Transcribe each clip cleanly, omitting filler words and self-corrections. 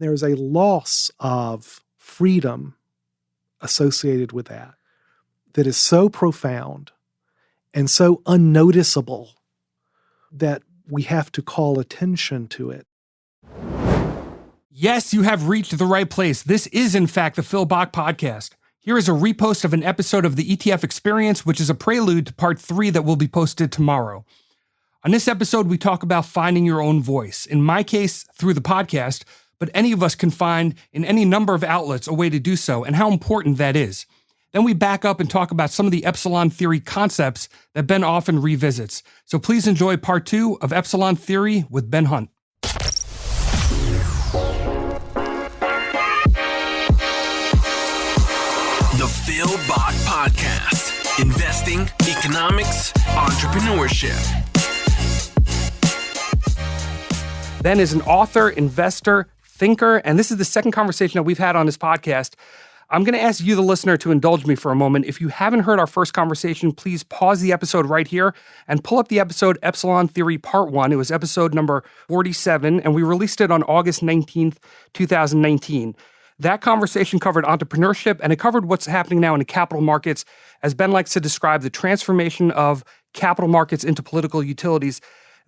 There's a loss of freedom associated with that is so profound and so unnoticeable that we have to call attention to it. Yes, you have reached the right place. This is, in fact, the Phil Bach Podcast. Here is a repost of an episode of the ETF Experience, which is a prelude to part 3 that will be posted tomorrow. On this episode, we talk about finding your own voice. In my case, through the podcast, but any of us can find in any number of outlets a way to do so and how important that is. Then we back up and talk about some of the Epsilon theory concepts that Ben often revisits. So please enjoy part 2 of Epsilon theory with Ben Hunt. The Phil Bach Podcast. Investing, economics, entrepreneurship. Ben is an author, investor, thinker, and this is the second conversation that we've had on this podcast. I'm going to ask you, the listener, to indulge me for a moment. If you haven't heard our first conversation, please pause the episode right here and pull up the episode Epsilon Theory Part 1. It was episode number 47, and we released it on August 19th, 2019. That conversation covered entrepreneurship, and it covered what's happening now in the capital markets, as Ben likes to describe the transformation of capital markets into political utilities.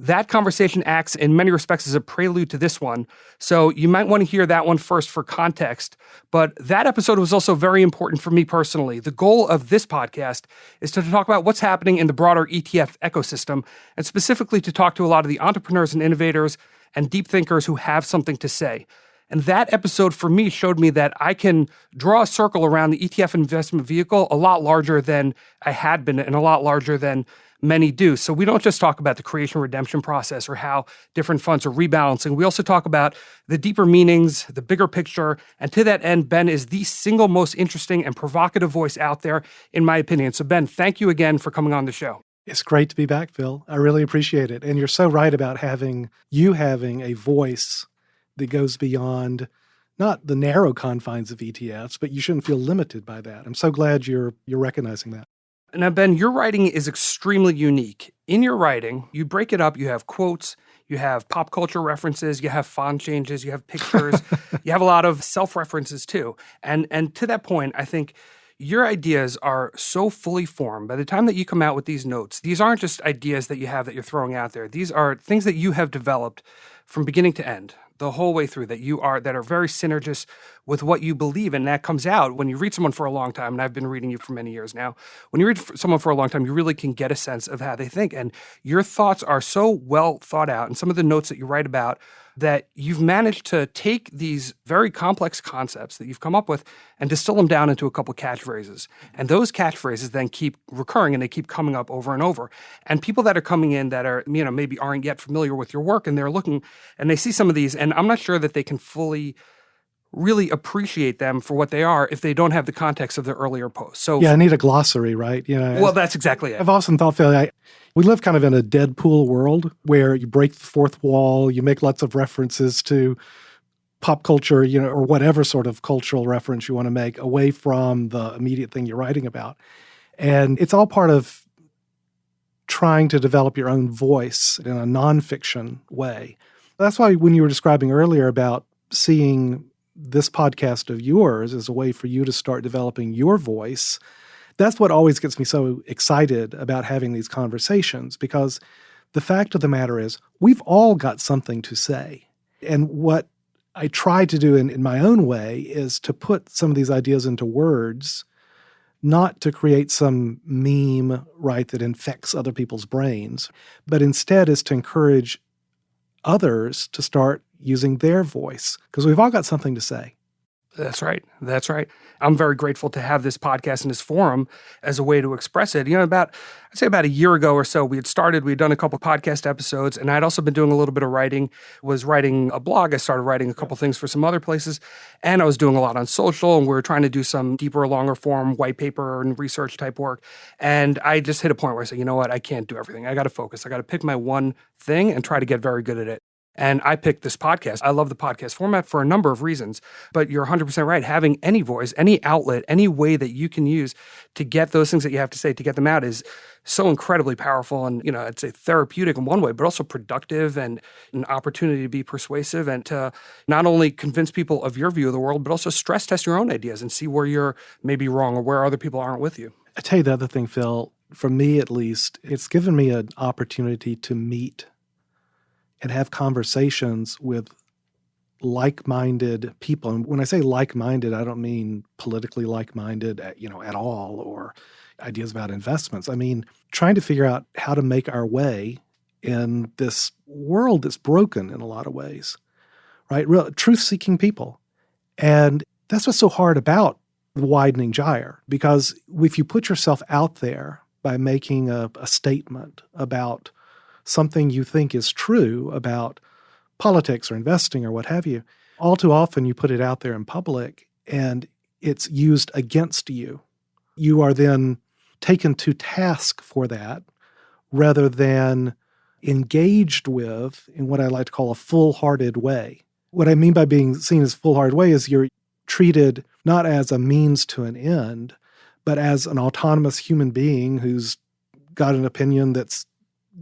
That conversation acts in many respects as a prelude to this one. So you might want to hear that one first for context. But that episode was also very important for me personally. The goal of this podcast is to talk about what's happening in the broader ETF ecosystem, and specifically to talk to a lot of the entrepreneurs and innovators and deep thinkers who have something to say. And that episode for me showed me that I can draw a circle around the ETF investment vehicle a lot larger than I had been and a lot larger than many do. So we don't just talk about the creation redemption process or how different funds are rebalancing. We also talk about the deeper meanings, the bigger picture. And to that end, Ben is the single most interesting and provocative voice out there, in my opinion. So Ben, thank you again for coming on the show. It's great to be back, Phil. I really appreciate it. And you're so right about having a voice that goes beyond not the narrow confines of ETFs, but you shouldn't feel limited by that. I'm so glad you're recognizing that. Now, Ben, your writing is extremely unique. In your writing, you break it up. You have quotes, you have pop culture references, you have font changes, you have pictures, you have a lot of self-references too. And to that point, I think your ideas are so fully formed. By the time that you come out with these notes, these aren't just ideas that you have that you're throwing out there. These are things that you have developed from beginning to end, the whole way through, that are very synergist with what you believe. And that comes out when you read someone for a long time. And I've been reading you for many years now. When you read someone for a long time, you really can get a sense of how they think. And your thoughts are so well thought out. And some of the notes that you write about, that you've managed to take these very complex concepts that you've come up with and distill them down into a couple catchphrases. And those catchphrases then keep recurring and they keep coming up over and over. And people that are coming in that are, maybe aren't yet familiar with your work, and they're looking and they see some of these, and I'm not sure that they can fully really appreciate them for what they are if they don't have the context of their earlier posts. So yeah, I need a glossary, right? Well, that's exactly it. I've often thought, Phil, we live kind of in a Deadpool world where you break the fourth wall, you make lots of references to pop culture, or whatever sort of cultural reference you want to make away from the immediate thing you're writing about. And it's all part of trying to develop your own voice in a nonfiction way. That's why when you were describing earlier about seeing this podcast of yours as a way for you to start developing your voice, that's what always gets me so excited about having these conversations, because the fact of the matter is we've all got something to say. And what I try to do in my own way is to put some of these ideas into words, not to create some meme, right, that infects other people's brains, but instead is to encourage others to start using their voice, because we've all got something to say. That's right. That's right. I'm very grateful to have this podcast and this forum as a way to express it. I'd say about a year ago or so, we had done a couple podcast episodes, and I'd also been doing a little bit of writing, was writing a blog. I started writing a couple things for some other places, and I was doing a lot on social, and we were trying to do some deeper, longer form white paper and research type work. And I just hit a point where I said, you know what, I can't do everything. I got to focus. I got to pick my one thing and try to get very good at it. And I picked this podcast. I love the podcast format for a number of reasons, but you're 100% right. Having any voice, any outlet, any way that you can use to get those things that you have to say, to get them out is so incredibly powerful and, I'd say therapeutic in one way, but also productive and an opportunity to be persuasive and to not only convince people of your view of the world, but also stress test your own ideas and see where you're maybe wrong or where other people aren't with you. I tell you the other thing, Phil, for me at least, it's given me an opportunity to meet and have conversations with like-minded people. And when I say like-minded, I don't mean politically like-minded, at all, or ideas about investments. I mean, trying to figure out how to make our way in this world that's broken in a lot of ways, right? Real truth-seeking people. And that's what's so hard about the widening gyre, because if you put yourself out there by making a statement about something you think is true about politics or investing or what have you, all too often you put it out there in public and it's used against you. You are then taken to task for that rather than engaged with in what I like to call a full-hearted way. What I mean by being seen as full-hearted way is you're treated not as a means to an end, but as an autonomous human being who's got an opinion that's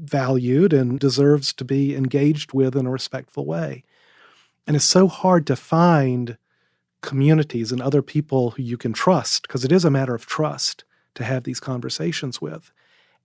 valued and deserves to be engaged with in a respectful way. And it's so hard to find communities and other people who you can trust, because it is a matter of trust to have these conversations with.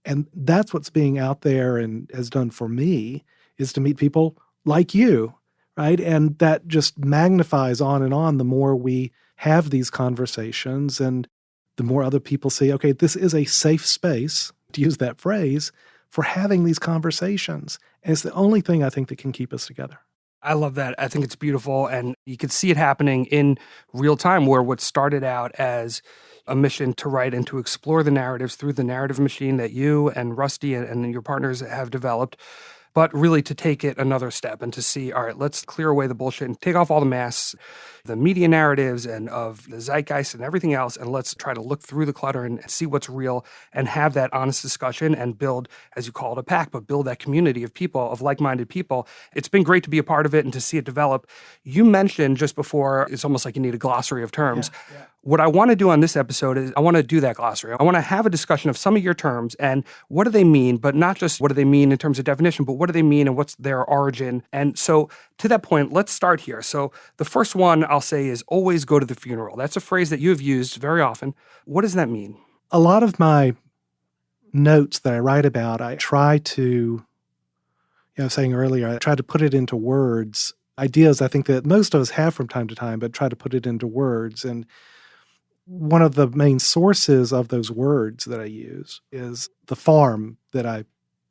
And that's what's being out there and has done for me, is to meet people like you, right? And that just magnifies on and on the more we have these conversations and the more other people see, okay, this is a safe space, to use that phrase, for having these conversations. And it's the only thing I think that can keep us together. I love that. I think it's beautiful. And you can see it happening in real time, where what started out as a mission to write and to explore the narratives through the narrative machine that you and Rusty and your partners have developed, but really to take it another step and to see, all right, let's clear away the bullshit and take off all the masks, the media narratives and of the zeitgeist and everything else, and let's try to look through the clutter and see what's real and have that honest discussion and build, as you call it, a pack, but build that community of people, of like-minded people. It's been great to be a part of it and to see it develop. You mentioned just before, it's almost like you need a glossary of terms. Yeah. What I want to do on this episode is I want to do that glossary. I want to have a discussion of some of your terms and what do they mean, but not just what do they mean in terms of definition, but what do they mean and what's their origin. And so to that point, let's start here. So the first one I'll say is always go to the funeral. That's a phrase that you have used very often. What does that mean? A lot of my notes that I write about, I try to, I was saying earlier, I try to put it into words, ideas I think that most of us have from time to time, but try to put it into words. And one of the main sources of those words that I use is the farm that I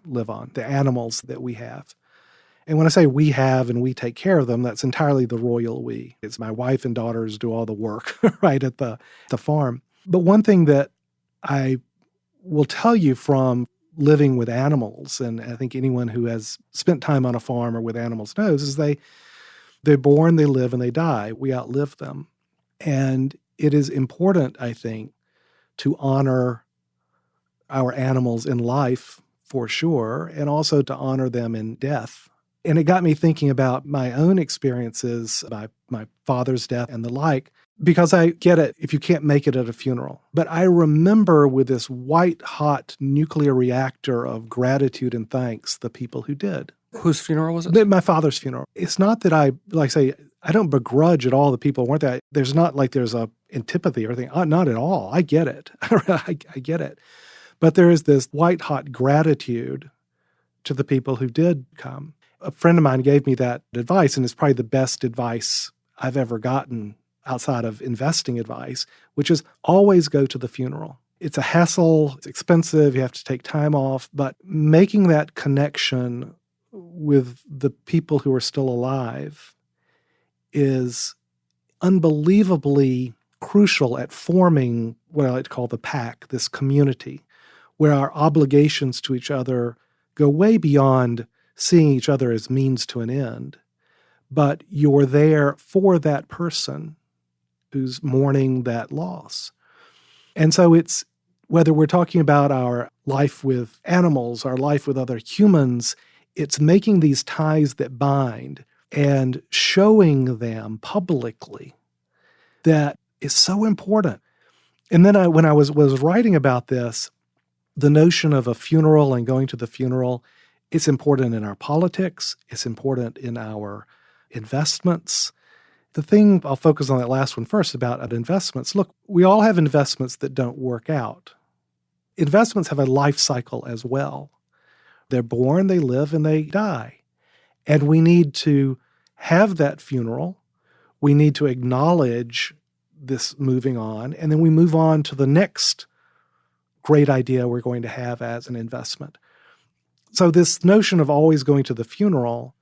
live on, the animals that we have. And when I say we have and we take care of them, that's entirely the royal we. It's my wife and daughters do all the work right at the farm. But one thing that I will tell you from living with animals, and I think anyone who has spent time on a farm or with animals knows, is they're born, they live, and they die. We outlive them. And it is important, I think, to honor our animals in life for sure, and also to honor them in death. And it got me thinking about my own experiences, my father's death and the like, because I get it if you can't make it at a funeral. But I remember with this white-hot nuclear reactor of gratitude and thanks the people who did. Whose funeral was it? My father's funeral. It's not that I don't begrudge at all the people who weren't there. There's not like there's a antipathy or anything. Not at all. I get it. I get it. But there is this white-hot gratitude to the people who did come. A friend of mine gave me that advice, and it's probably the best advice I've ever gotten outside of investing advice, which is always go to the funeral. It's a hassle. It's expensive. You have to take time off. But making that connection with the people who are still alive is unbelievably crucial at forming what I like to call the pack, this community, where our obligations to each other go way beyond seeing each other as means to an end, but you're there for that person who's mourning that loss. And so it's, whether we're talking about our life with animals, our life with other humans, It's making these ties that bind and showing them publicly that is so important. And then when I was writing about this, the notion of a funeral and going to the funeral, it's important in our politics. It's important in our investments. The thing, I'll focus on that last one first about investments. Look, we all have investments that don't work out. Investments have a life cycle as well. They're born, they live, and they die. And we need to have that funeral. We need to acknowledge this moving on, and then we move on to the next great idea we're going to have as an investment. So this notion of always going to the funeral,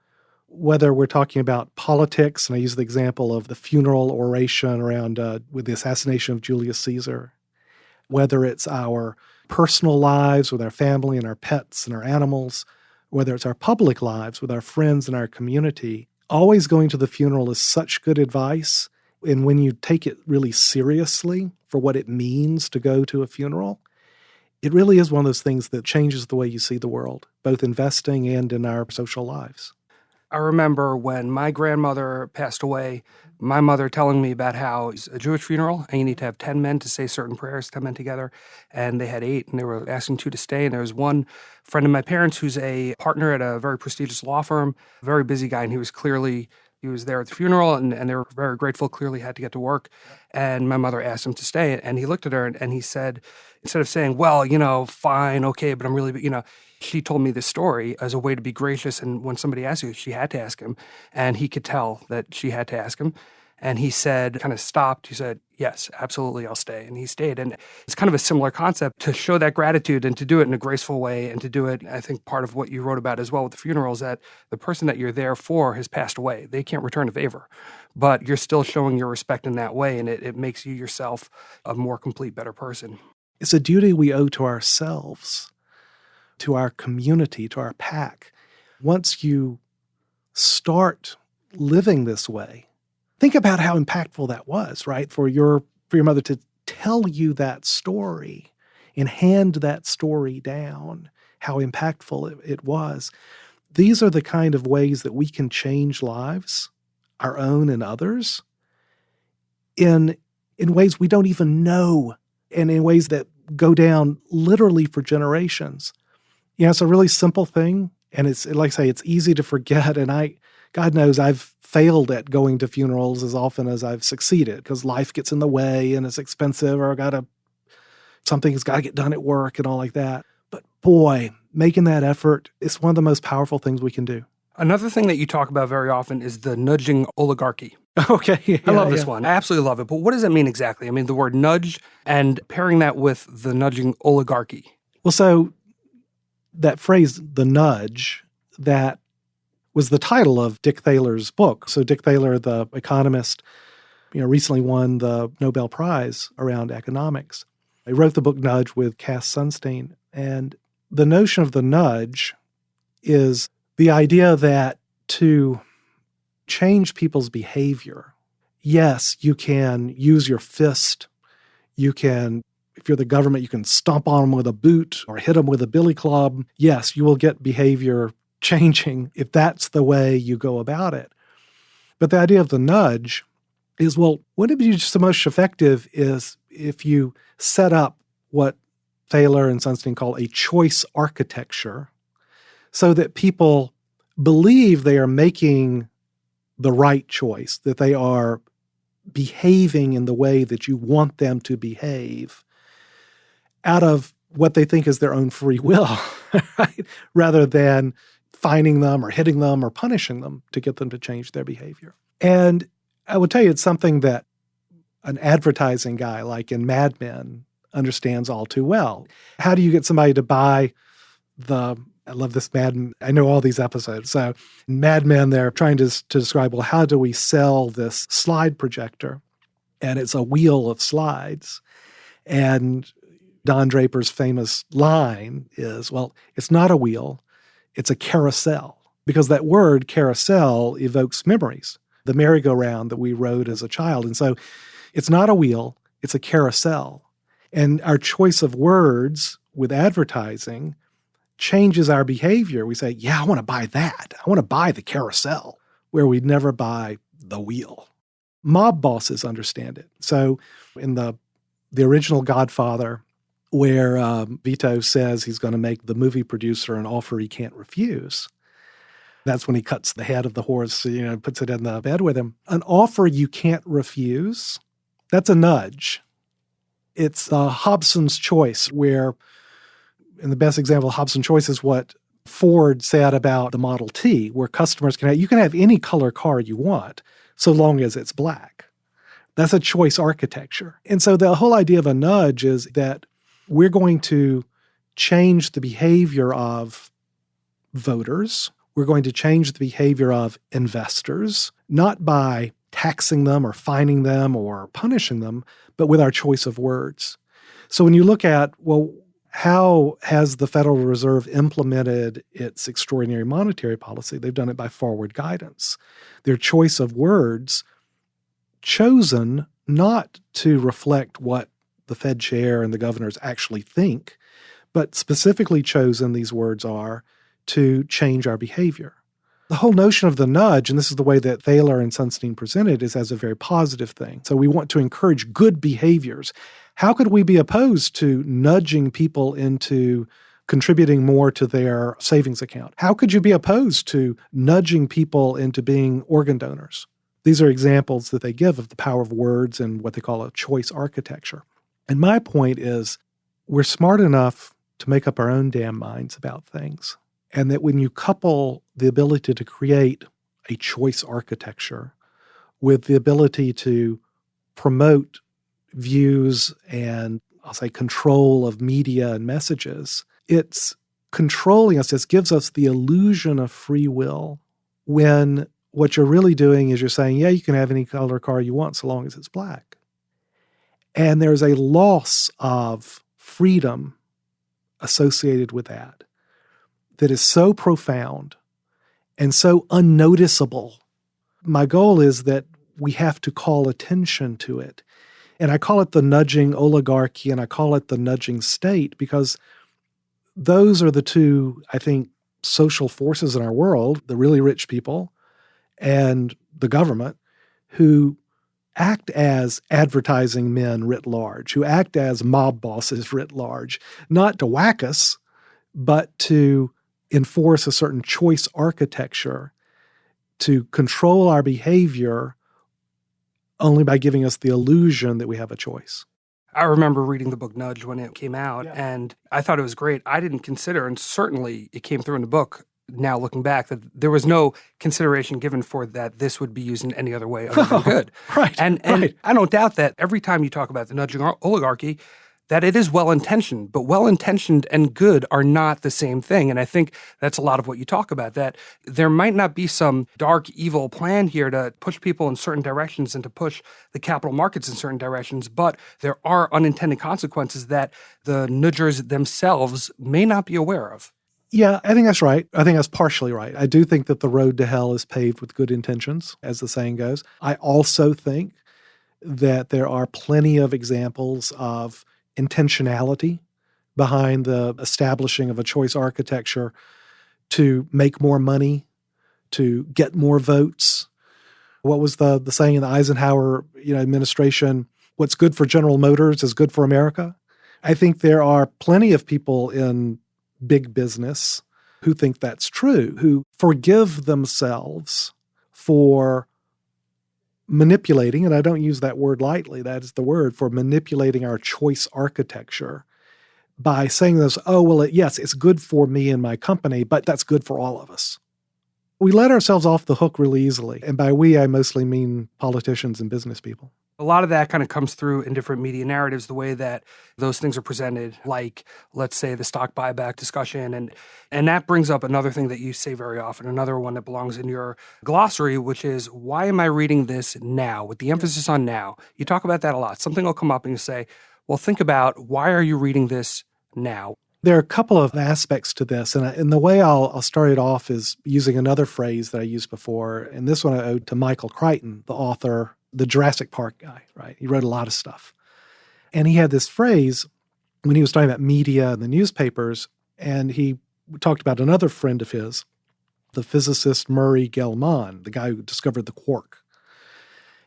whether we're talking about politics, and I use the example of the funeral oration around with the assassination of Julius Caesar, whether it's our personal lives with our family and our pets and our animals, whether it's our public lives with our friends and our community, always going to the funeral is such good advice. And when you take it really seriously for what it means to go to a funeral, it really is one of those things that changes the way you see the world, both investing and in our social lives. I remember when my grandmother passed away, my mother telling me about how it's a Jewish funeral and you need to have 10 men to say certain prayers, 10 men together. And they had 8 and they were asking 2 to stay. And there was one friend of my parents who's a partner at a very prestigious law firm, a very busy guy. And he was there at the funeral and they were very grateful, clearly had to get to work. And my mother asked him to stay. And he looked at her and he said, instead of saying, well, fine, okay, but I'm really, she told me this story as a way to be gracious. And when somebody asked you, she had to ask him. And he could tell that she had to ask him. And he said, kind of stopped. He said, yes, absolutely, I'll stay. And he stayed. And it's kind of a similar concept to show that gratitude and to do it in a graceful way and to do it. I think part of what you wrote about as well with the funeral is that the person that you're there for has passed away. They can't return a favor, but you're still showing your respect in that way. And it makes you yourself a more complete, better person. It's a duty we owe to ourselves, to our community, to our pack. Once you start living this way, think about how impactful that was, right? For your mother to tell you that story and hand that story down, how impactful it was. These are the kind of ways that we can change lives, our own and others, in ways we don't even know, and in ways that go down literally for generations. It's a really simple thing, and it's, like I say, it's easy to forget, and God knows I've failed at going to funerals as often as I've succeeded because life gets in the way and it's expensive or something's got to get done at work and all like that. But boy, making that effort is one of the most powerful things we can do. Another thing that you talk about very often is the nudging oligarchy. Okay. Yeah, I love this one. I absolutely love it. But what does that mean exactly? I mean, the word nudge and pairing that with the nudging oligarchy. Well, so that phrase, the nudge, that was the title of Dick Thaler's book. So Dick Thaler, the economist, recently won the Nobel Prize around economics. He wrote the book Nudge with Cass Sunstein. And the notion of the nudge is the idea that to change people's behavior, yes, you can use your fist. You can, if you're the government, you can stomp on them with a boot or hit them with a billy club. Yes, you will get behavior changing if that's the way you go about it. But the idea of the nudge is, well, wouldn't it be just the most effective is if you set up what Thaler and Sunstein call a choice architecture so that people believe they are making the right choice, that they are behaving in the way that you want them to behave out of what they think is their own free will, right? Rather than fining them or hitting them or punishing them to get them to change their behavior. And I would tell you, it's something that an advertising guy like in Mad Men understands all too well. How do you get somebody to buy I love this Mad Men, I know all these episodes. So in Mad Men, they're trying to describe, well, how do we sell this slide projector? And it's a wheel of slides. And Don Draper's famous line is, well, it's not a wheel, it's a carousel. Because that word carousel evokes memories, the merry-go-round that we rode as a child. And so it's not a wheel, it's a carousel. And our choice of words with advertising changes our behavior. We say, yeah, I want to buy that. I want to buy the carousel, where we'd never buy the wheel. Mob bosses understand it. So in the original Godfather, where Vito says he's going to make the movie producer an offer he can't refuse, that's when he cuts the head of the horse, puts it in the bed with him. An offer you can't refuse, that's a nudge. It's Hobson's choice, where, in the best example of Hobson's choice is what Ford said about the Model T, where customers you can have any color car you want, so long as it's black. That's a choice architecture. And so the whole idea of a nudge is that we're going to change the behavior of voters. We're going to change the behavior of investors, not by taxing them or fining them or punishing them, but with our choice of words. So when you look at, well, how has the Federal Reserve implemented its extraordinary monetary policy? They've done it by forward guidance. Their choice of words chosen not to reflect what the Fed chair and the governors actually think, but specifically chosen, these words are, to change our behavior. The whole notion of the nudge, and this is the way that Thaler and Sunstein presented, is as a very positive thing. So we want to encourage good behaviors. How could we be opposed to nudging people into contributing more to their savings account? How could you be opposed to nudging people into being organ donors? These are examples that they give of the power of words and what they call a choice architecture. And my point is, we're smart enough to make up our own damn minds about things. And that when you couple the ability to create a choice architecture with the ability to promote views and, I'll say, control of media and messages, it's controlling us. It gives us the illusion of free will, when what you're really doing is you're saying, yeah, you can have any color car you want so long as it's black. And there's a loss of freedom associated with that is so profound and so unnoticeable. My goal is that we have to call attention to it. And I call it the nudging oligarchy, and I call it the nudging state, because those are the two, I think, social forces in our world, the really rich people and the government, who act as advertising men writ large, who act as mob bosses writ large, not to whack us, but to enforce a certain choice architecture, to control our behavior only by giving us the illusion that we have a choice. I remember reading the book Nudge when it came out, Yeah. and I thought it was great. I didn't consider, and certainly it came through in the book, now looking back, that there was no consideration given for that this would be used in any other way other than good. Right. And right. I don't doubt that every time you talk about the nudging oligarchy, that it is well-intentioned, but well-intentioned and good are not the same thing. And I think that's a lot of what you talk about, that there might not be some dark, evil plan here to push people in certain directions and to push the capital markets in certain directions, but there are unintended consequences that the nudgers themselves may not be aware of. Yeah, I think that's right. I think that's partially right. I do think that the road to hell is paved with good intentions, as the saying goes. I also think that there are plenty of examples of intentionality behind the establishing of a choice architecture to make more money, to get more votes. What was the saying in the Eisenhower administration? What's good for General Motors is good for America. I think there are plenty of people in big business who think that's true, who forgive themselves for manipulating, and I don't use that word lightly, that is the word, for manipulating our choice architecture by saying this, oh, well, yes, it's good for me and my company, but that's good for all of us. We let ourselves off the hook really easily. And by we, I mostly mean politicians and business people. A lot of that kind of comes through in different media narratives, the way that those things are presented, like, let's say, the stock buyback discussion. And that brings up another thing that you say very often, another one that belongs in your glossary, which is, why am I reading this now, with the emphasis on now? You talk about that a lot. Something will come up and you say, well, think about, why are you reading this now? There are a couple of aspects to this, and the way I'll start it off is using another phrase that I used before, and this one I owed to Michael Crichton, the author, the Jurassic Park guy, right? He wrote a lot of stuff. And he had this phrase when he was talking about media and the newspapers, and he talked about another friend of his, the physicist Murray Gell-Mann, the guy who discovered the quark.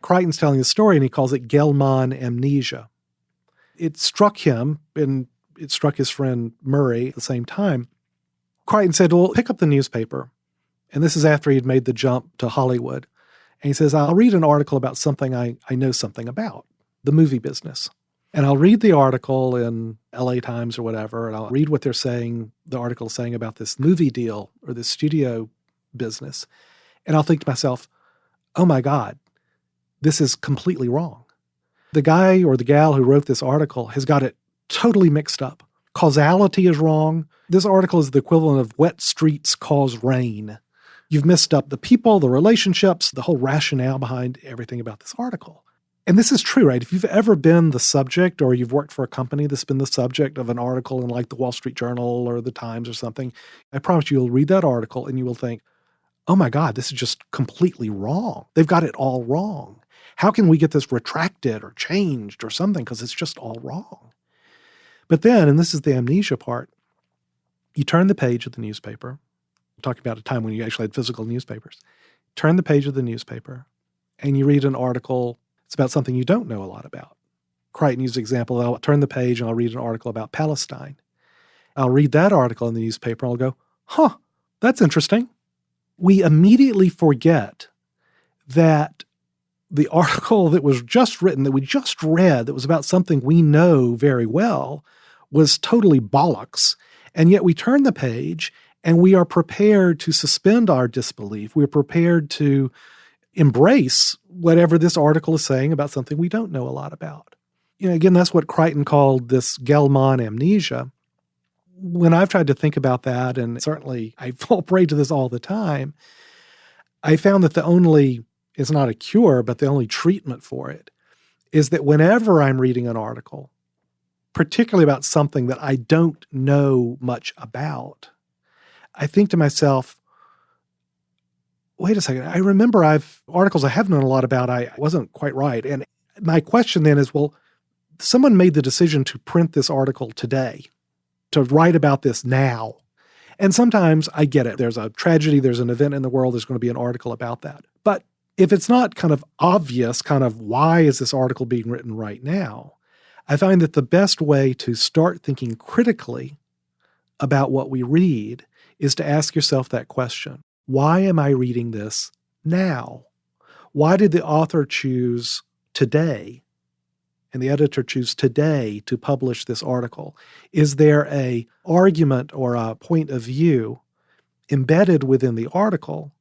Crichton's telling the story, and he calls it Gell-Mann amnesia. It struck him, and it struck his friend Murray at the same time. Crichton said, well, pick up the newspaper. And this is after he had made the jump to Hollywood. And he says, I'll read an article about something I know something about, the movie business. And I'll read the article in LA Times or whatever, and I'll read what they're saying, the article saying about this movie deal or this studio business. And I'll think to myself, oh my God, this is completely wrong. The guy or the gal who wrote this article has got it totally mixed up. Causality is wrong. This article is the equivalent of wet streets cause rain. You've messed up the people, the relationships, the whole rationale behind everything about this article. And this is true, right? If you've ever been the subject or you've worked for a company that's been the subject of an article in like the Wall Street Journal or the Times or something, I promise you'll read that article and you will think, oh my God, this is just completely wrong. They've got it all wrong. How can we get this retracted or changed or something? Because it's just all wrong. But then, and this is the amnesia part, you turn the page of the newspaper. I'm talking about a time when you actually had physical newspapers. Turn the page of the newspaper and you read an article. It's about something you don't know a lot about. Crichton used the example, I'll turn the page and I'll read an article about Palestine. I'll read that article in the newspaper and I'll go, huh, that's interesting. We immediately forget that the article that was just written, that we just read, that was about something we know very well, was totally bollocks. And yet we turn the page and we are prepared to suspend our disbelief. We're prepared to embrace whatever this article is saying about something we don't know a lot about. You know, again, that's what Crichton called this Gell-Mann amnesia. When I've tried to think about that, and certainly I fall prey to this all the time, I found that it's not a cure, but the only treatment for it is that whenever I'm reading an article, particularly about something that I don't know much about, I think to myself, wait a second, I remember articles I have known a lot about, I wasn't quite right. And my question then is, well, someone made the decision to print this article today, to write about this now. And sometimes I get it. There's a tragedy, there's an event in the world, there's going to be an article about that. But if it's not kind of obvious, kind of why is this article being written right now, I find that the best way to start thinking critically about what we read is to ask yourself that question. Why am I reading this now? Why did the author choose today and the editor choose today to publish this article? Is there an argument or a point of view embedded within the article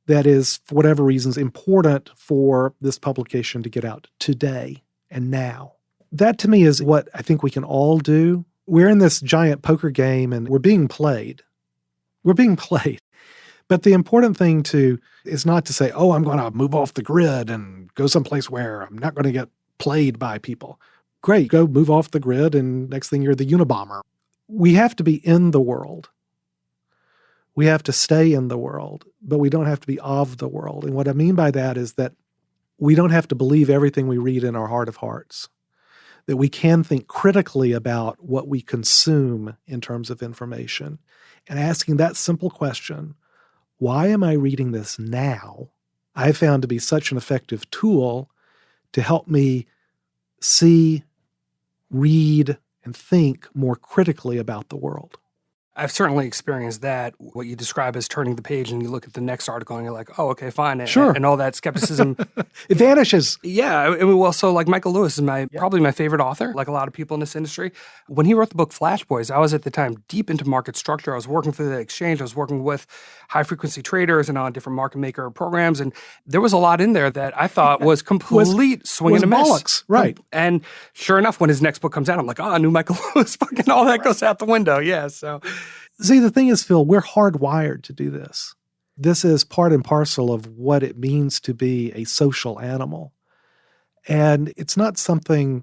that is, for whatever reasons, important for this publication to get out today and now? That to me is what I think we can all do. We're in this giant poker game and we're being played. We're being played. But the important thing is not to say, oh, I'm going to move off the grid and go someplace where I'm not going to get played by people. Great, go move off the grid and next thing you're the Unabomber. We have to be in the world. We have to stay in the world, but we don't have to be of the world. And what I mean by that is that we don't have to believe everything we read in our heart of hearts, that we can think critically about what we consume in terms of information and asking that simple question, why am I reading this now? I found to be such an effective tool to help me see, read, and think more critically about the world. I've certainly experienced that, what you describe as turning the page and you look at the next article and you're like, oh, okay, fine. Sure. And all that skepticism. It vanishes. Yeah. I mean, well, so like Michael Lewis is probably my favorite author, like a lot of people in this industry. When he wrote the book Flash Boys, I was at the time deep into market structure. I was working for the exchange. I was working with high-frequency traders and on different market maker programs. And there was a lot in there that I thought was complete swing and a miss. Bollocks. Right. And sure enough, when his next book comes out, I'm like, oh, I knew Michael Lewis. Fucking all that goes out the window. Yeah, so... See, the thing is, Phil, we're hardwired to do this. This is part and parcel of what it means to be a social animal. And it's not something,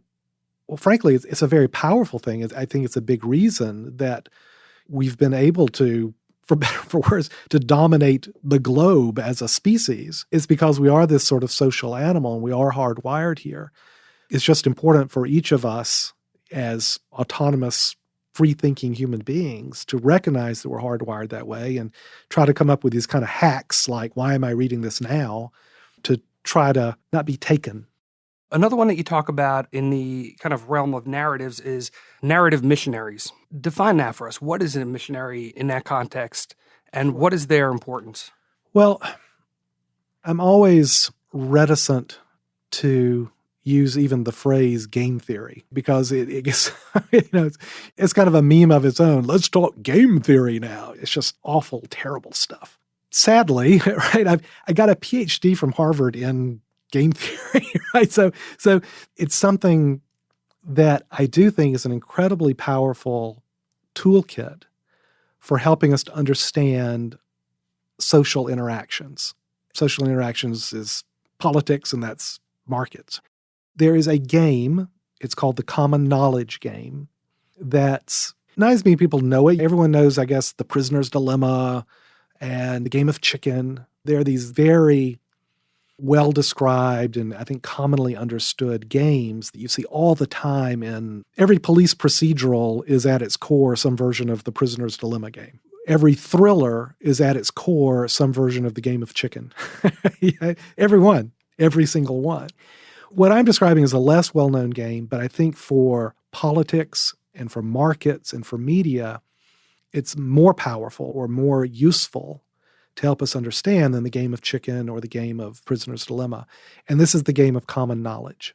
well, frankly, it's a very powerful thing. I think it's a big reason that we've been able to, for better or for worse, to dominate the globe as a species. It's because we are this sort of social animal and we are hardwired here. It's just important for each of us as autonomous free-thinking human beings to recognize that we're hardwired that way and try to come up with these kind of hacks like, why am I reading this now? To try to not be taken. Another one that you talk about in the kind of realm of narratives is narrative missionaries. Define that for us. What is a missionary in that context, and what is their importance? Well, I'm always reticent to use even the phrase game theory because it gets, it's kind of a meme of its own. Let's talk game theory now. It's just awful, terrible stuff. Sadly, right, I got a PhD from Harvard in game theory, right? So it's something that I do think is an incredibly powerful toolkit for helping us to understand social interactions. Social interactions is politics, and that's markets. There is a game, it's called the common knowledge game, that's not as many people know it. Everyone knows, I guess, the prisoner's dilemma and the game of chicken. There are these very well-described and I think commonly understood games that you see all the time in every police procedural is at its core some version of the prisoner's dilemma game. Every thriller is at its core some version of the game of chicken. Every single one. What I'm describing is a less well-known game, but I think for politics and for markets and for media, it's more powerful or more useful to help us understand than the game of chicken or the game of prisoner's dilemma. And this is the game of common knowledge.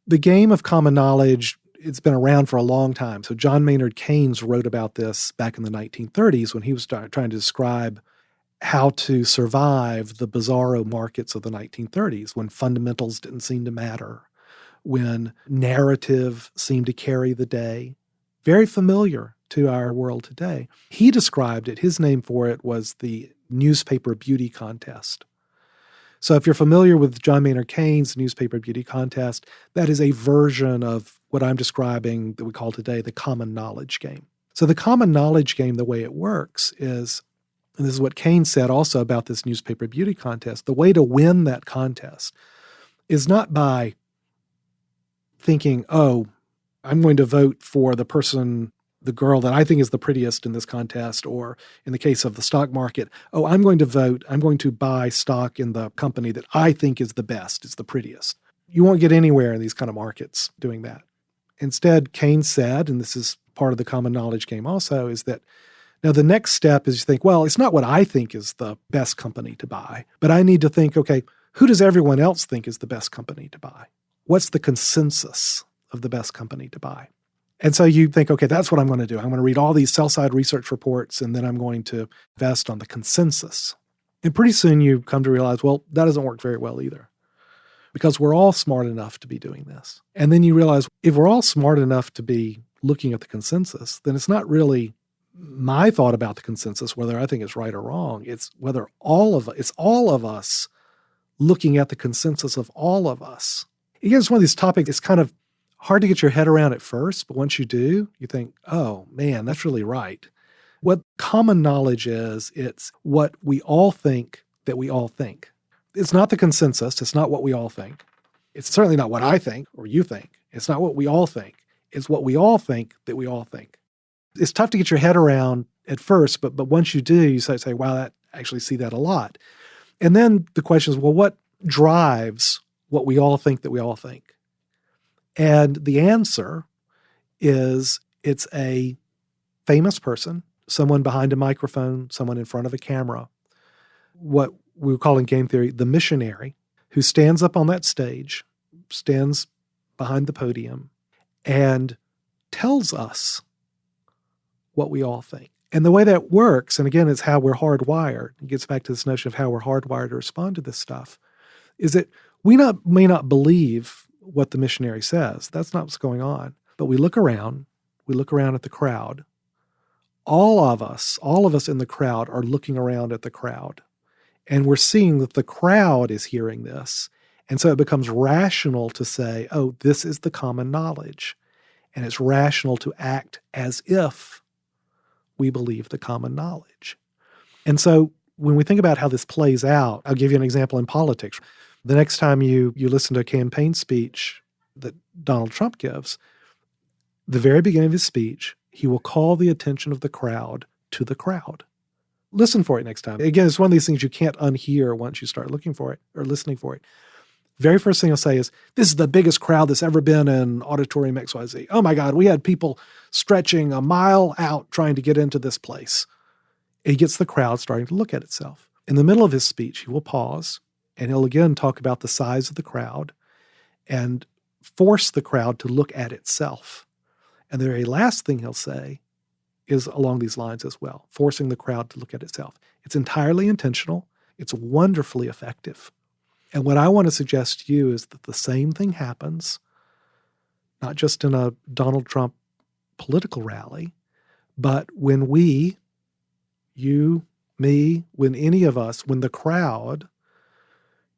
The game of common knowledge, it's been around for a long time. So John Maynard Keynes wrote about this back in the 1930s when he was trying to describe how to survive the bizarro markets of the 1930s, when fundamentals didn't seem to matter, when narrative seemed to carry the day. Very familiar to our world today. He described it, his name for it was the newspaper beauty contest. So if you're familiar with John Maynard Keynes' newspaper beauty contest, that is a version of what I'm describing that we call today the common knowledge game. So the common knowledge game, the way it works is, and this is what Keynes said also about this newspaper beauty contest, the way to win that contest is not by thinking, oh, I'm going to vote for the person, the girl that I think is the prettiest in this contest, or in the case of the stock market, oh, I'm going to buy stock in the company that I think is the best, is the prettiest. You won't get anywhere in these kind of markets doing that. Instead, Keynes said, and this is part of the common knowledge game also, is that now the next step is you think, well, it's not what I think is the best company to buy, but I need to think, okay, who does everyone else think is the best company to buy? What's the consensus of the best company to buy? And so you think, okay, that's what I'm going to do. I'm going to read all these sell-side research reports, and then I'm going to invest on the consensus. And pretty soon you come to realize, well, that doesn't work very well either, because we're all smart enough to be doing this. And then you realize if we're all smart enough to be looking at the consensus, then it's not really my thought about the consensus, whether I think it's right or wrong. It's whether it's all of us looking at the consensus of all of us. Again, it's one of these topics, it's kind of hard to get your head around at first, but once you do, you think, oh man, that's really right. What common knowledge is, it's what we all think that we all think. It's not the consensus. It's not what we all think. It's certainly not what I think or you think. It's not what we all think. It's what we all think that we all think. It's tough to get your head around at first, but once you do, you say, wow, I actually see that a lot. And then the question is, well, what drives what we all think that we all think? And the answer is it's a famous person, someone behind a microphone, someone in front of a camera, what we would call in game theory the missionary, who stands up on that stage, stands behind the podium, and tells us what we all think. And the way that works, and again, it's how we're hardwired, it gets back to this notion of how we're hardwired to respond to this stuff, is that we may not believe what the missionary says. That's not what's going on. But we look around at the crowd. All of us in the crowd are looking around at the crowd. And we're seeing that the crowd is hearing this. And so it becomes rational to say, oh, this is the common knowledge. And it's rational to act as if we believe the common knowledge. And so when we think about how this plays out, I'll give you an example in politics. The next time you listen to a campaign speech that Donald Trump gives, the very beginning of his speech, He will call the attention of the crowd to the crowd. Listen for it next time. Again, it's one of these things you can't unhear once you start looking for it or listening for it. Very first thing he'll say is, this is the biggest crowd that's ever been in Auditorium XYZ. Oh my God, we had people stretching a mile out trying to get into this place. He gets the crowd starting to look at itself. In the middle of his speech, he will pause and he'll again talk about the size of the crowd and force the crowd to look at itself. And the very last thing he'll say is along these lines as well, forcing the crowd to look at itself. It's entirely intentional. It's wonderfully effective. And what I want to suggest to you is that the same thing happens, not just in a Donald Trump political rally, but when we, you, me, when any of us, when the crowd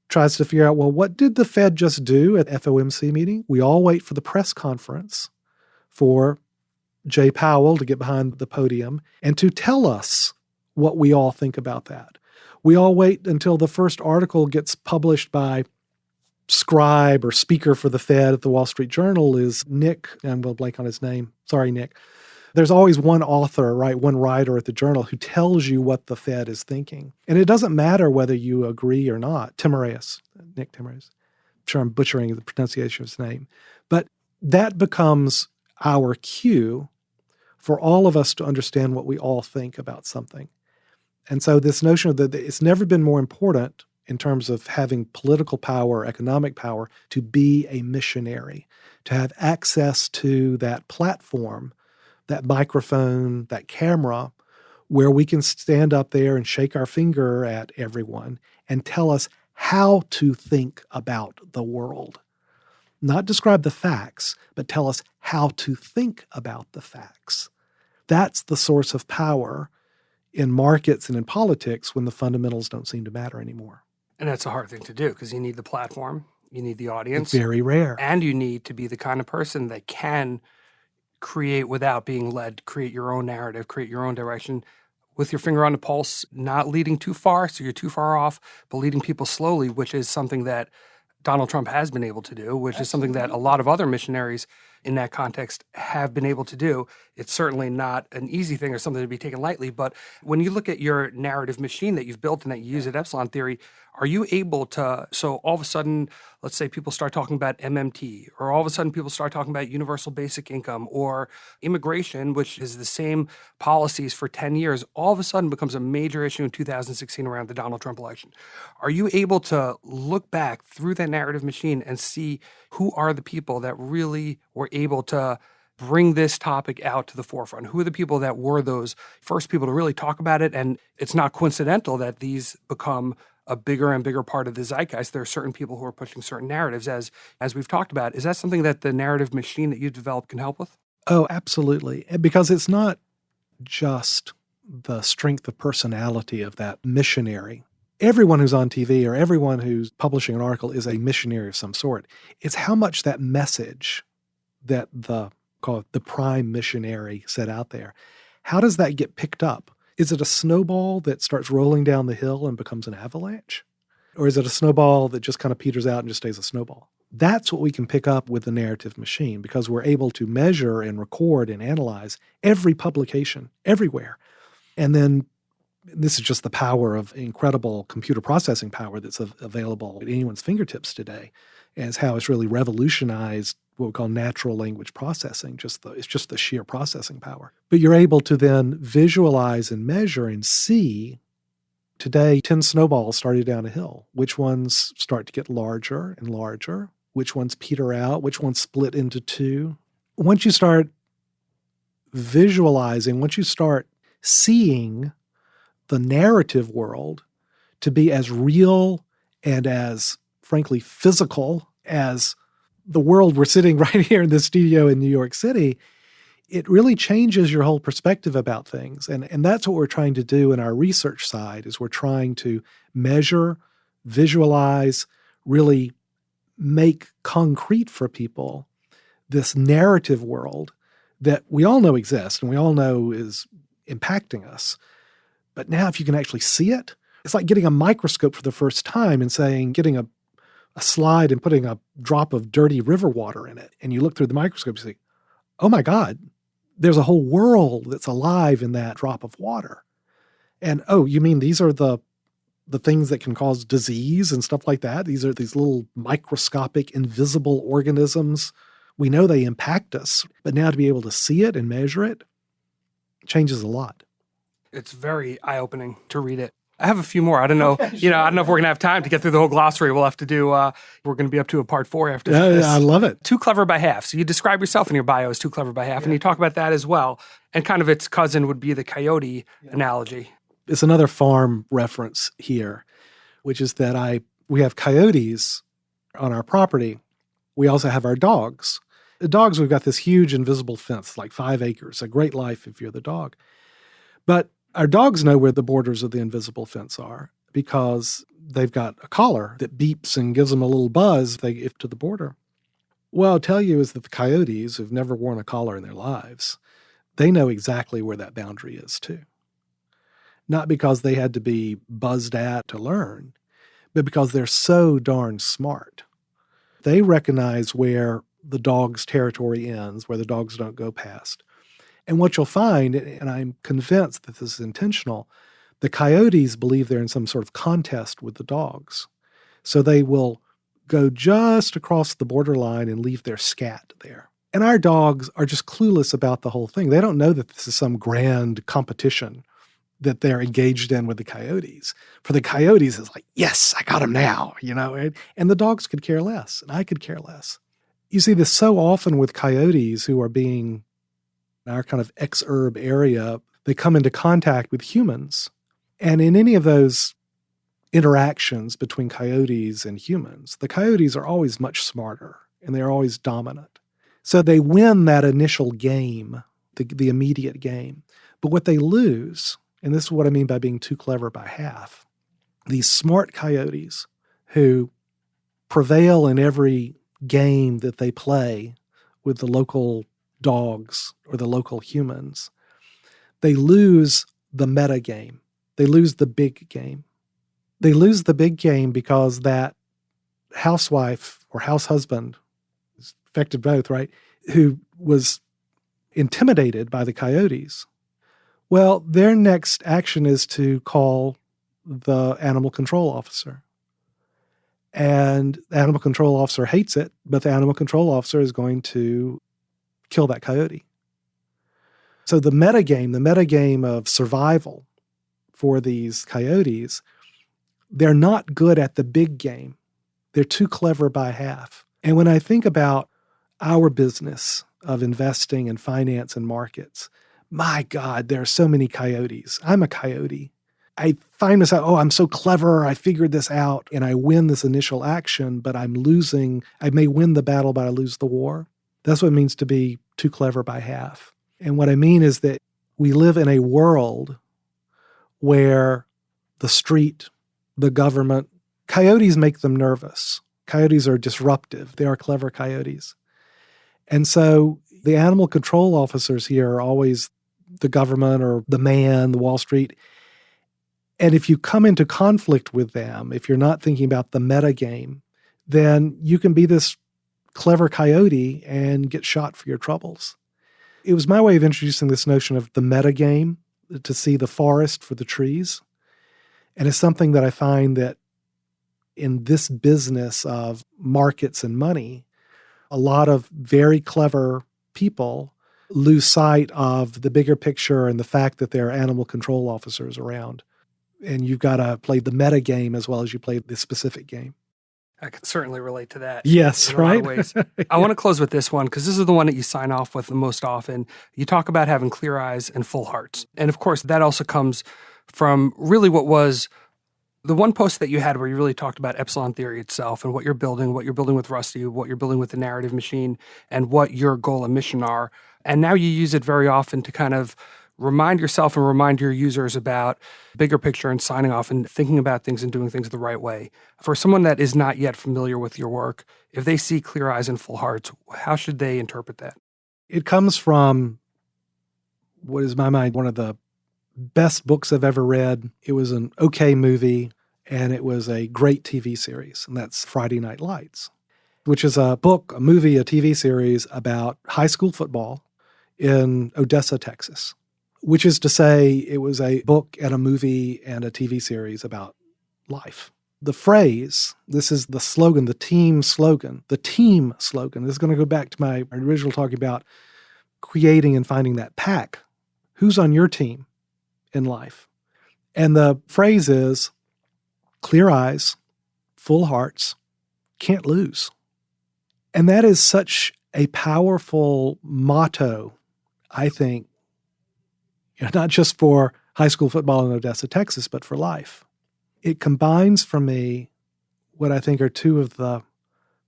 tries to figure out, well, what did the Fed just do at FOMC meeting? We all wait for the press conference for Jay Powell to get behind the podium and to tell us what we all think about that. We all wait until the first article gets published by scribe or speaker for the Fed at the Wall Street Journal is Nick, and we'll blank on his name. Sorry, Nick. There's always one author, right, one writer at the Journal who tells you what the Fed is thinking. And it doesn't matter whether you agree or not. Nick Timiraos. I'm sure I'm butchering the pronunciation of his name. But that becomes our cue for all of us to understand what we all think about something. And so this notion of that it's never been more important in terms of having political power, economic power, to be a missionary, to have access to that platform, that microphone, that camera, where we can stand up there and shake our finger at everyone and tell us how to think about the world. Not describe the facts, but tell us how to think about the facts. That's the source of power in markets and in politics when the fundamentals don't seem to matter anymore. And that's a hard thing to do because you need the platform, you need the audience. It's very rare. And you need to be the kind of person that can create without being led, create your own narrative, create your own direction with your finger on the pulse, not leading too far, so you're too far off, but leading people slowly, which is something that Donald Trump has been able to do, which is something that a lot of other missionaries in that context have been able to do. It's certainly not an easy thing or something to be taken lightly, but when you look at your narrative machine that you've built and that you use at Epsilon Theory, are you able to, so all of a sudden, let's say people start talking about MMT, or all of a sudden people start talking about universal basic income or immigration, which is the same policies for 10 years, all of a sudden becomes a major issue in 2016 around the Donald Trump election. Are you able to look back through that narrative machine and see who are the people that really were able to bring this topic out to the forefront? Who are the people that were those first people to really talk about it? And it's not coincidental that these become a bigger and bigger part of the zeitgeist. There are certain people who are pushing certain narratives, as we've talked about. Is that something that the narrative machine that you've developed can help with? Oh, absolutely. Because it's not just the strength of personality of that missionary. Everyone who's on TV or everyone who's publishing an article is a missionary of some sort. It's how much that message that call it the prime missionary set out there, how does that get picked up? Is it a snowball that starts rolling down the hill and becomes an avalanche? Or is it a snowball that just kind of peters out and just stays a snowball? That's what we can pick up with the narrative machine because we're able to measure and record and analyze every publication everywhere. And then this is just the power of incredible computer processing power that's available at anyone's fingertips today, as how it's really revolutionized what we call natural language processing. It's just the sheer processing power. But you're able to then visualize and measure and see, today, 10 snowballs started down a hill. Which ones start to get larger and larger? Which ones peter out? Which ones split into two? Once you start visualizing, once you start seeing the narrative world to be as real and as, frankly, physical as the world we're sitting right here in this studio in New York City, it really changes your whole perspective about things. And that's what we're trying to do in our research side, is we're trying to measure, visualize, really make concrete for people this narrative world that we all know exists and we all know is impacting us. But now if you can actually see it, it's like getting a microscope for the first time and getting a slide and putting a drop of dirty river water in it. And you look through the microscope and say, oh my God, there's a whole world that's alive in that drop of water. And, oh, you mean these are the things that can cause disease and stuff like that? These are these little microscopic, invisible organisms. We know they impact us, but now to be able to see it and measure it changes a lot. It's very eye-opening to read it. I have a few more. I don't know. Okay, sure. I don't know if we're going to have time to get through the whole glossary. We'll have to do, we're going to be up to a part 4 after this. I love it. Too clever by half. So you describe yourself in your bio as too clever by half, and you talk about that as well. And kind of its cousin would be the coyote analogy. It's another farm reference here, which is that we have coyotes on our property. We also have our dogs. The dogs, we've got this huge invisible fence, like 5 acres, a great life if you're the dog. But our dogs know where the borders of the invisible fence are because they've got a collar that beeps and gives them a little buzz if they get to the border. Well, I'll tell you is that the coyotes who've never worn a collar in their lives, they know exactly where that boundary is too. Not because they had to be buzzed at to learn, but because they're so darn smart. They recognize where the dog's territory ends, where the dogs don't go past. And what you'll find, and I'm convinced that this is intentional, the coyotes believe they're in some sort of contest with the dogs. So they will go just across the borderline and leave their scat there. And our dogs are just clueless about the whole thing. They don't know that this is some grand competition that they're engaged in with the coyotes. For the coyotes, it's like, yes, I got him now, and the dogs could care less, and I could care less. You see this so often with coyotes who are being in our kind of exurb area. They come into contact with humans. And in any of those interactions between coyotes and humans, the coyotes are always much smarter and they're always dominant. So they win that initial game, the immediate game. But what they lose, and this is what I mean by being too clever by half, these smart coyotes who prevail in every game that they play with the local dogs or the local humans, they lose the meta game. They lose the big game. They lose the big game because that housewife or house husband, is affected both, right, who was intimidated by the coyotes, well, their next action is to call the animal control officer. And the animal control officer hates it, but the animal control officer is going to kill that coyote. So the metagame of survival for these coyotes, they're not good at the big game. They're too clever by half. And when I think about our business of investing in finance and markets, my God, there are so many coyotes. I'm a coyote. I find myself, I'm so clever, I figured this out, and I win this initial action, but I'm losing. I may win the battle, but I lose the war. That's what it means to be too clever by half. And what I mean is that we live in a world where the street, the government, coyotes make them nervous. Coyotes are disruptive. They are clever coyotes. And so the animal control officers here are always the government or the man, the Wall Street. And if you come into conflict with them, if you're not thinking about the meta game, then you can be this clever coyote and get shot for your troubles. It was my way of introducing this notion of the meta game, to see the forest for the trees. And it's something that I find that in this business of markets and money, a lot of very clever people lose sight of the bigger picture and the fact that there are animal control officers around. And you've got to play the meta game as well as you play the specific game. I can certainly relate to that. Yes, in right? A lot of ways. I want to close with this one because this is the one that you sign off with the most often. You talk about having clear eyes and full hearts. And of course, that also comes from really what was the one post that you had where you really talked about Epsilon theory itself and what you're building with Rusty, what you're building with the narrative machine, and what your goal and mission are. And now you use it very often to kind of remind yourself and remind your users about bigger picture and signing off and thinking about things and doing things the right way. For someone that is not yet familiar with your work, if they see clear eyes and full hearts, how should they interpret that? It comes from what is, in my mind, one of the best books I've ever read. It was an okay movie, and it was a great TV series, and that's Friday Night Lights, which is a book, a movie, a TV series about high school football in Odessa, Texas, which is to say it was a book and a movie and a TV series about life. The phrase, this is the slogan, the team slogan, this is going to go back to my original talking about creating and finding that pack. Who's on your team in life? And the phrase is clear eyes, full hearts, can't lose. And that is such a powerful motto, I think, not just for high school football in Odessa, Texas, but for life. It combines for me what I think are two of the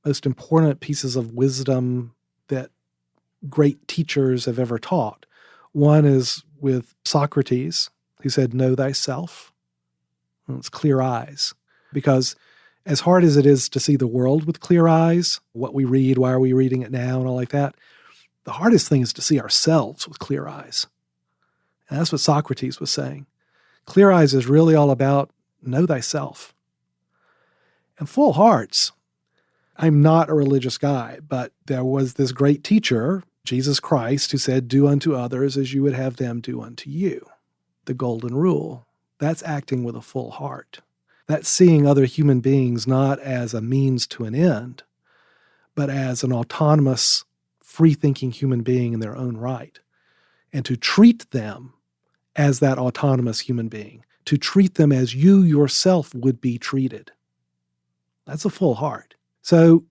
most important pieces of wisdom that great teachers have ever taught. One is with Socrates, who said, know thyself. And it's clear eyes. Because as hard as it is to see the world with clear eyes, what we read, why are we reading it now, and all like that, the hardest thing is to see ourselves with clear eyes. And that's what Socrates was saying. Clear eyes is really all about know thyself. And full hearts, I'm not a religious guy, but there was this great teacher, Jesus Christ, who said, do unto others as you would have them do unto you. The golden rule. That's acting with a full heart. That's seeing other human beings not as a means to an end, but as an autonomous, free-thinking human being in their own right. And to treat them as that autonomous human being, to treat them as you yourself would be treated. That's a full heart. So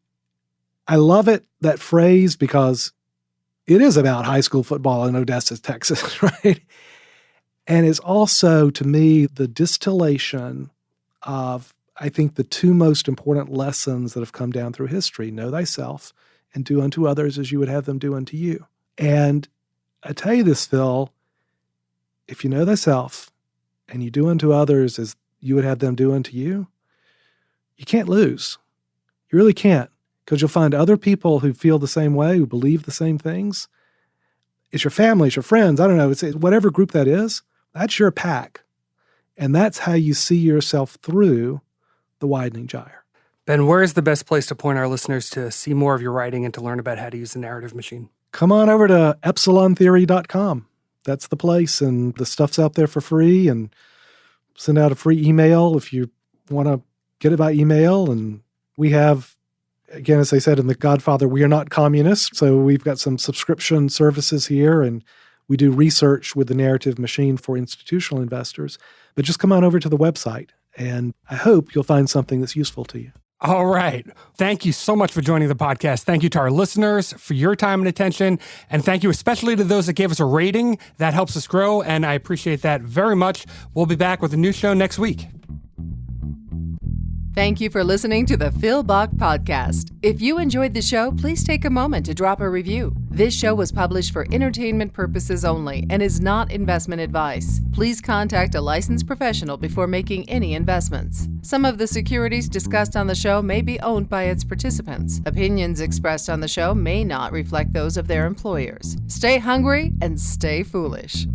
I love it, that phrase, because it is about high school football in Odessa, Texas, right? And it's also, to me, the distillation of, I think, the two most important lessons that have come down through history: know thyself and do unto others as you would have them do unto you. And I tell you this, Phil, if you know thyself and you do unto others as you would have them do unto you, you can't lose. You really can't, because you'll find other people who feel the same way, who believe the same things. It's your family, it's your friends, I don't know, it's whatever group that is, that's your pack. And that's how you see yourself through the widening gyre. Ben, where is the best place to point our listeners to see more of your writing and to learn about how to use the narrative machine? Come on over to epsilontheory.com. That's the place, and the stuff's out there for free, and send out a free email if you want to get it by email. And we have, again, as I said in The Godfather, we are not communists, so we've got some subscription services here, and we do research with the narrative machine for institutional investors. But just come on over to the website, and I hope you'll find something that's useful to you. All right. Thank you so much for joining the podcast. Thank you to our listeners for your time and attention. And thank you especially to those that gave us a rating. That helps us grow, and I appreciate that very much. We'll be back with a new show next week. Thank you for listening to the Phil Bach Podcast. If you enjoyed the show, please take a moment to drop a review. This show was published for entertainment purposes only and is not investment advice. Please contact a licensed professional before making any investments. Some of the securities discussed on the show may be owned by its participants. Opinions expressed on the show may not reflect those of their employers. Stay hungry and stay foolish.